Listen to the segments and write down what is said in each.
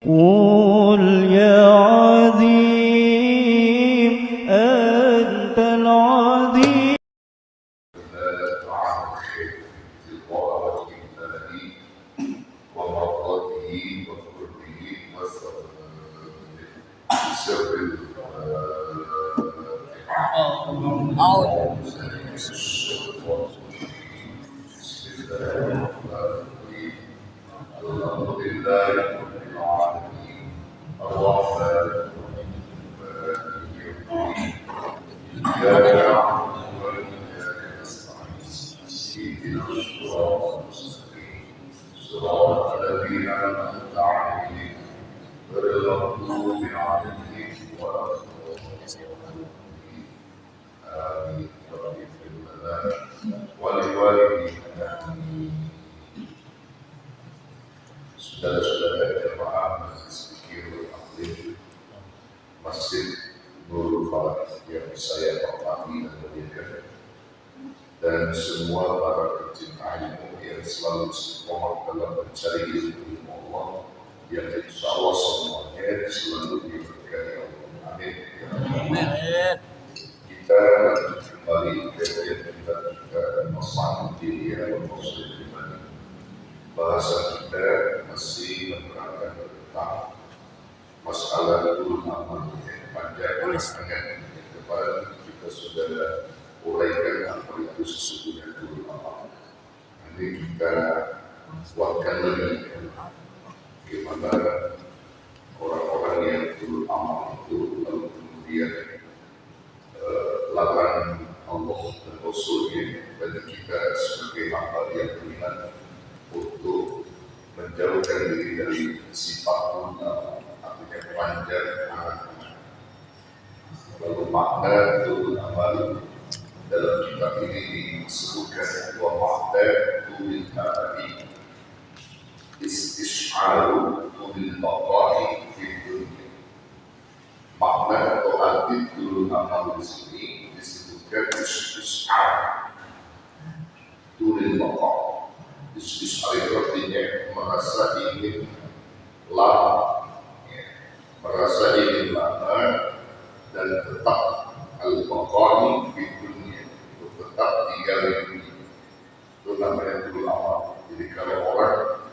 قل يا عظيم أنت العظيم. Saudara-saudara jemaah Majelis Zikir Akhlak Masjid Nurul Falah yang saya hormati dan muliakan, dan semua para pencinta ilmu yang selalu istiqomah dalam mencari ilmu Allah, yang insya Allah semuanya selalu diberkahi Allah. Amin. Amin. Kita kembali ke kita masalah diri yang muslim. Bahasa kita masih menerangkan tentang masalah dulu amal yang panjang dengan kepada kita sudah uraikan apa itu sesungguhnya dulu amal. Nanti kita buatkan lagi bagaimana orang-orang yang dulu amal itu lalu kemudian larang Allah dan Rasulnya bagi kita sebagai hamba yang beriman untuk menjauhkan diri dari sifat guna, artinya panjang anak-anak. Lalu makna turun amal dalam kitab ini disebutkan bahwa makna turun tadi istish'aru turun baqa'i di dunia. Makna atau arti turun amal di sini disebutkan istish'ar turun baqa'i. Istish'ar artinya merasa ingin lama, merasa ingin lama dan tetap al-baqa'i di dunia, tetap tinggal di dunia. Itu namanya turun amal. Jadi kalau orang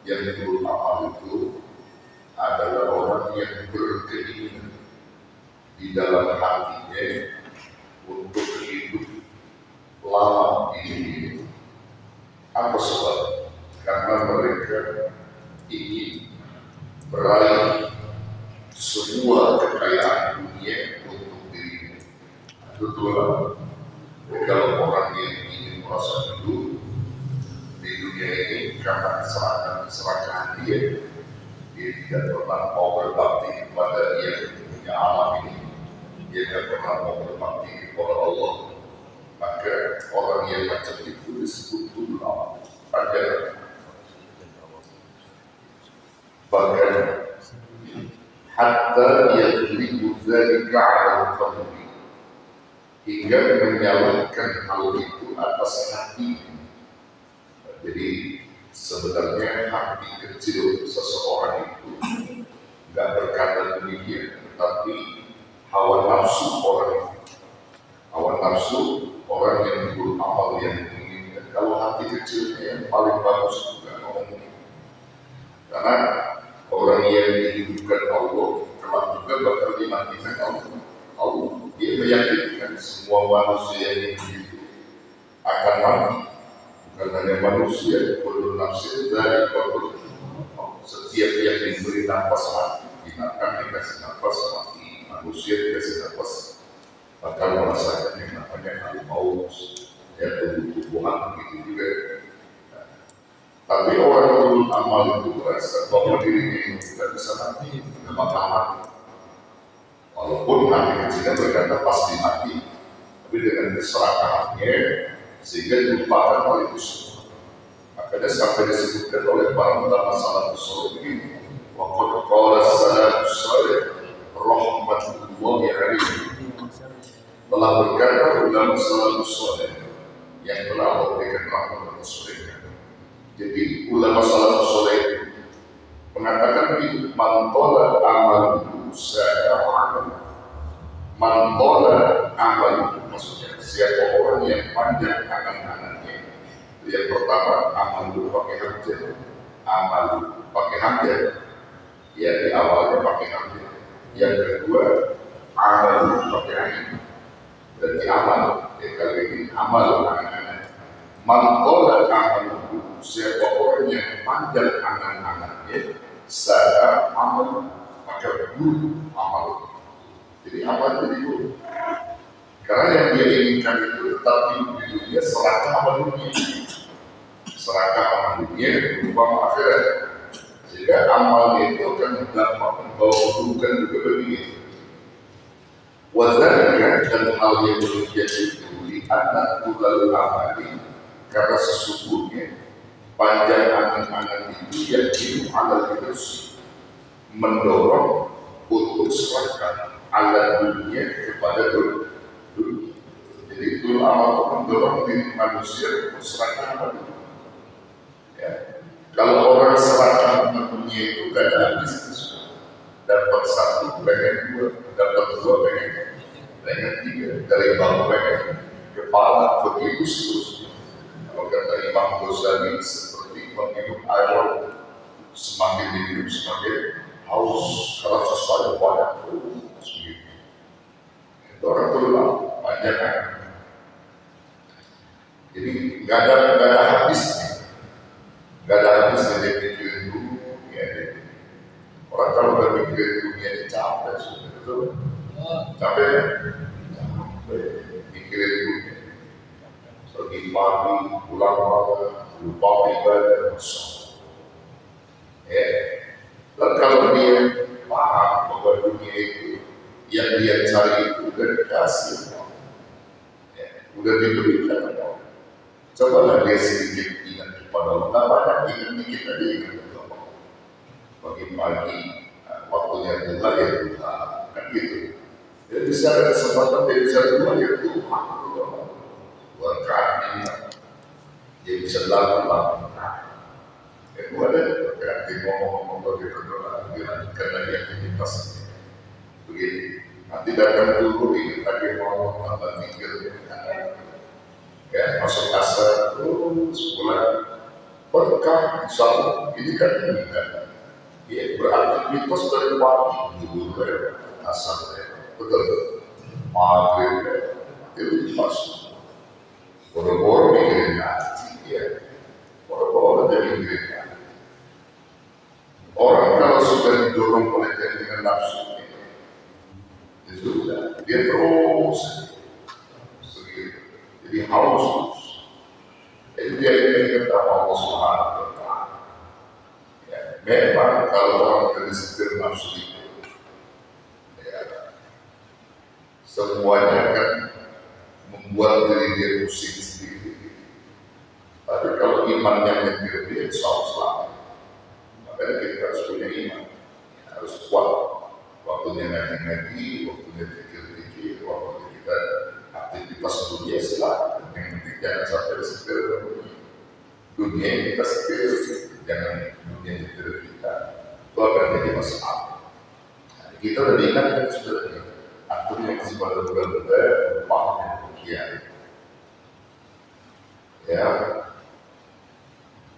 yang turun amal itu adalah orang yang berkeinginan di dalam hatinya untuk hidup lama di dunia. Apa sebab? Karena mereka ingin meraih semua kekayaan dunia untuk dirinya. Itulah kalau orang yang ingin merasa hidup di dunia ini karena keserakahan dia tidak pernah mau berbakti kepada dia punya alam ini, dia tidak pernah mau berbakti kepada Allah. Maka orang yang macam itu disebut turun amal panjang. Bahkan hatta yadribu dzalika 'ala qalbi, hingga menyalahkan hal itu atas hati. Jadi sebenarnya hati kecil seseorang itu enggak berkata demikian, tetapi hawa nafsu orang yang turun amal yang menginginkan. Kalau hati kecilnya yang paling bagus juga ngomong. Karena orang yang dihidupkan Allah kelak juga bakal dimatikan Allah. Dia meyakinkan semua manusia yang hidup akan mati. Bukan hanya manusia, kullu nafsin dha'iqatul maut. Setiap yang diberi nafas mati, binatang dikasih nafas mati, manusia dikasih nafas bakal merasakan yang namanya al-maut, ya, tumbuh-tumbuhan begitu juga. Tapi orang turun amal itu merasa bahwa dirinya ini tidak bisa mati, tidak bakal mati. Walaupun hati kecilnya berkata pasti mati, tapi dengan keserakahannya sehingga dilupakan hal itu semua. Makanya sampai disebutkan oleh para ulama salafus saleh begini, wa qad qala salafus saleh rahmatullahi alaihi, telah berkata ulama salafus saleh yang telah memberikan rahmat atas mereka. Jadi ulama salafus saleh mengatakan begini, mantola amalu sa'aman mantola amalu, maksudnya siapa orang yang panjang angan-angannya. Yang pertama amalu pakai hamzah, amalu pakai hamzah, ya di awalnya pakai hamzah. Yang kedua amalu pakai ain, berarti amal. Kali ini amal angan-angan. Mantola amalu, siapa orang yang panjang angan-angannya, saya amal pakai guru amal. Jadi amal jadi guru. Karena yang dia inginkan itu tetap hidup di dunia, serakah amal dunia, serakah amal dunia, uang akhirat. Sehingga amal itu akan dapat membawa keburukan juga begitu. Wazalika, dan hal yang demikian itu li'anna tulal amali, karena sesungguhnya panjang angan-angan itu yang hidup ala hirsi, mendorong untuk serahkan ala dunia kepada dunia. Jadi itu amal itu mendorong diri manusia untuk serahkan pada dunia. Ya. Kalau orang serahkan pada dunia itu gak ada habis, dapat satu pengen dua, dapat dua pengen tiga, dari bawah pengen kepala, begitu seterusnya. Kalau kata Imam Ghazali, seperti menghirup air, semakin dihirup semakin haus, kalau sesuatu banyak terus begitu. Itu orang berulang panjang kan. Jadi nggak ada habisnya, nggak ada habisnya dia pikirin dunia. Orang kalau udah mikirin dunia dia capek, betul? Capek, mikirin dunia. Pergi pagi, pulang malam, lupa ibadah, ya. Dan kalau dia paham bahwa dunia itu yang dia cari itu udah dikasih, ya, udah diberikan. Cobalah dia sedikit ingat kepada Allah. Tak banyak ingat dikit aja ingat kepada Allah. Pagi-pagi, waktunya Tuhan ya Tuhan, kan gitu. Dia bisa ada kesempatan, dia bisa Tuhan ya Tuhan. Berkati, dia bisa lakukan. Itu ada berkati ngomong-ngomong begitu doang, dilanjutkan lagi aktivitasnya. Begitu. Nanti datang dulu ini lagi ngomong tambah mikir, ya masuk asar terus pulang berkah insyaallah. Ini kan ya beraktivitas dari pagi dulu asar, betul, maghrib itu masuk. Boro-boro mikirin ngaji, ya. Boro-boro jadi mikirin ngaji. Orang kalau sudah didorong oleh dengan nafsu ini, ya sudah, dia terus begitu. Jadi haus terus. Jadi dia ingin ketemu Allah Subhanahu wa Ta'ala. Ya, memang kalau orang dari setir nafsu itu, ya, semuanya kan membuat diri dia pusing sendiri. Tapi kalau imannya menyetir dia, insya Allah selamat. Makanya kita harus punya iman, harus kuat. Waktunya ngaji-ngaji, waktunya pikir-pikir, waktunya kita aktivitas dunia silakan. Yang penting jangan sampai setir dunia kita setir, jangan dunia setir kita. Itu akan jadi masalah. Nah, kita udah diingatkan sudah. Atur yang masih pada bulan-bulan paham yang demikian. Ya,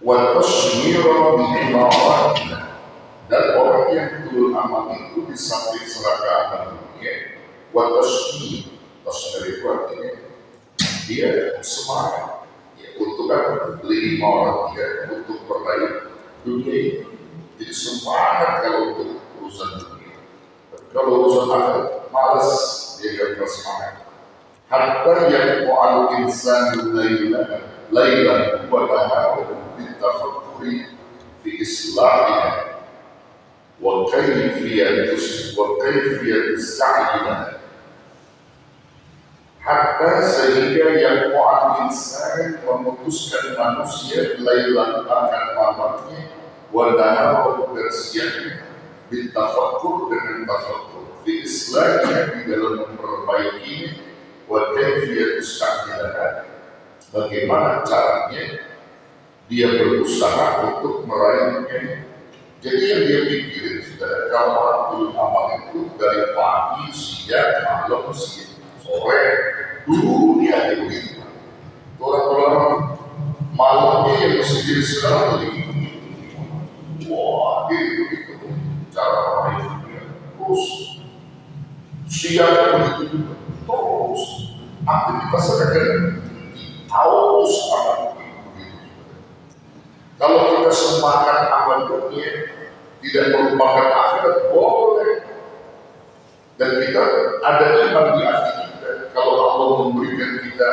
wa tasmira bi imawatina, dan orang yang betul amal itu di samping seraka amal dunia, wa tasmir itu artinya dia semangat, ya, untuk apa? Beli imarat dia untuk meraih dunia ini. Jadi semangat kalau untuk urusan dunia. Kalau urusan akhirat malas dia gak bersemangat. Hatta yaqa'al insanu laylan wa naharan bitafakkuri fi islahina wa kayfiyatus sa'ina. Hatta sehingga yaqa'al insan memutuskan manusia laylan akan malamnya wa naharan dan siangnya bitafakkur dengan tafakkur di Islamnya di dalam memperbaiki wa kayfiyatus sa'ila, bagaimana caranya dia berusaha untuk meraihnya Jadi yang dia pikirin sudah kalau orang turun amal itu dari pagi, siang, malam, sore, dulu dia ada begitu. Orang-orang malamnya yang mesti jadi sekarang begitu. Wah, gitu cara orang itu terus siang begitu juga terus aktivitas mereka haus akan begitu. Kalau kita semangat amal dunia tidak melupakan akhirat boleh, dan kita ada iman di hati kita. Kalau Allah memberikan kita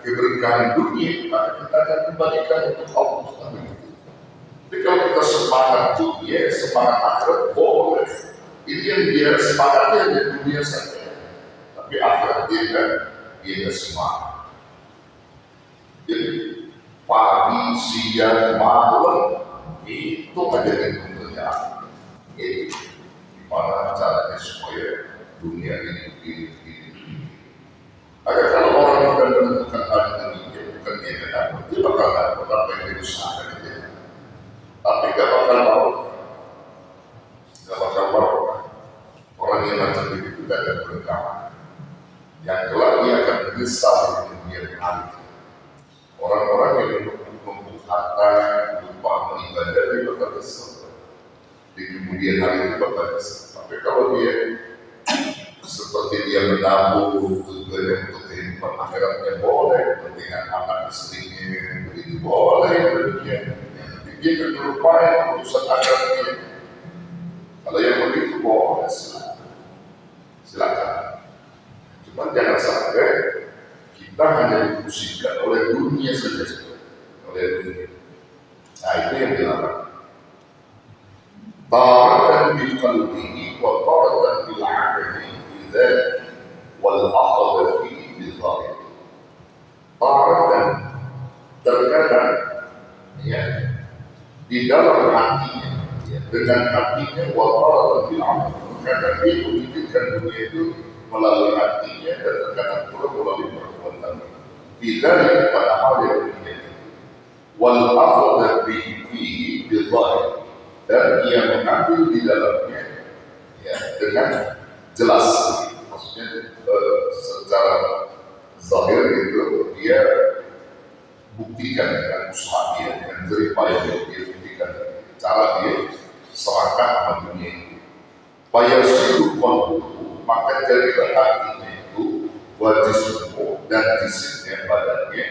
keberkahan dunia, maka kita akan kembalikan untuk Allah. Jadi kalau kita semangat dunia, semangat akhirat boleh. Ini yang dia semangatnya di dunia saja, tapi akhirat dia semangat. Jadi pagi, siang, malam itu aja yang pekerjaan. Itu gimana caranya supaya dunia ini. Agar kalau orang sudah menentukan hal ini, bukan dia yang dapat, dia bakal dapat apa yang dia usahakan itu. Tapi gak bakal mau. Orang yang macam itu tidak ada berkawan. Yang kelak dia akan menyesal di dunia hari. Orang-orang yang menumpuk harta, lupa beribadah, dia bakal menyesal. Di kemudian hari itu bakal menyesal. Tapi kalau dia seperti dia menabung tujuannya untuk kehidupan akhiratnya boleh, kepentingan anak istrinya begitu boleh, demikian. Dia akan melupakan urusan akhiratnya. Kalau yang begitu boleh, silakan. Cuma jangan sampai kita hanya dipusingkan oleh dunia saja, oleh dunia. Nah itu yang dilarang. Taratan bil qalbihi wa taratan bil aqli bidzalik wal akhadha fihi bil zahir. Taratan terkadang ya di dalam hatinya, ya, dengan hatinya wa taratan bil aqli. Terkadang dia memikirkan dunia itu melalui hatinya dan terkadang pula melalui perbuatan. Bidzalik pada hal yang demikian. Wal akhadha fihi bil zahir. Dan ia mengambil di dalamnya ya, dengan jelas, maksudnya secara zahir itu dia buktikan dengan usaha dia, dengan jeripaya dia buktikan cara dia serahkan sama dunia itu. Fayasiru qalbuhu, maka jadilah hatinya itu wa jismuhu dan jisimnya badannya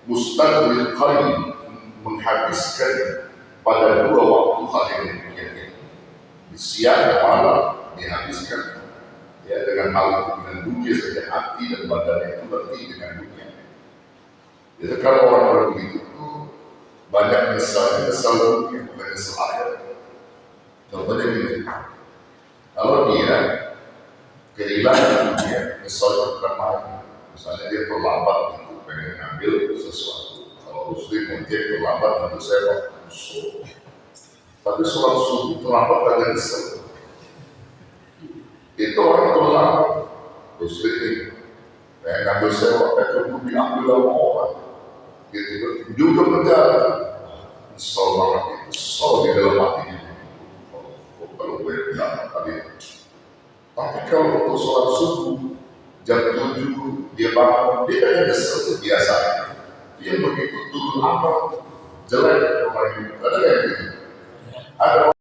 mustaqbil qalbi, menghabiskan pada dua waktu hal yang demikian ini. Di siang dan malam dihabiskan ya dengan hal itu, dengan dunia saja, hati dan badannya itu berarti dengan dunia. Jadi kalau orang begitu itu banyak nyesal dunia, bukan nyesal akhirat. Contohnya begini, kalau dia kehilangan dunia, nyesal bukan main. Misalnya dia terlambat untuk pengen ngambil sesuatu. Kalau muslim mungkin terlambat untuk sewa. Tapi sholat subuh terlambat agak nyesel. Itu orang terlambat. Muslim ini, ngambil sewa, itu diambil sama orang. Gitu juga penjara. Nyesel banget itu, nyesel di dalam hatinya. Kalau gue bilang tadi. Tapi kalau untuk sholat subuh jam 7 dia bangun, dia kan nyesel itu biasa. Dia begitu turun amal jelek orang itu. Ada yang gitu? Ada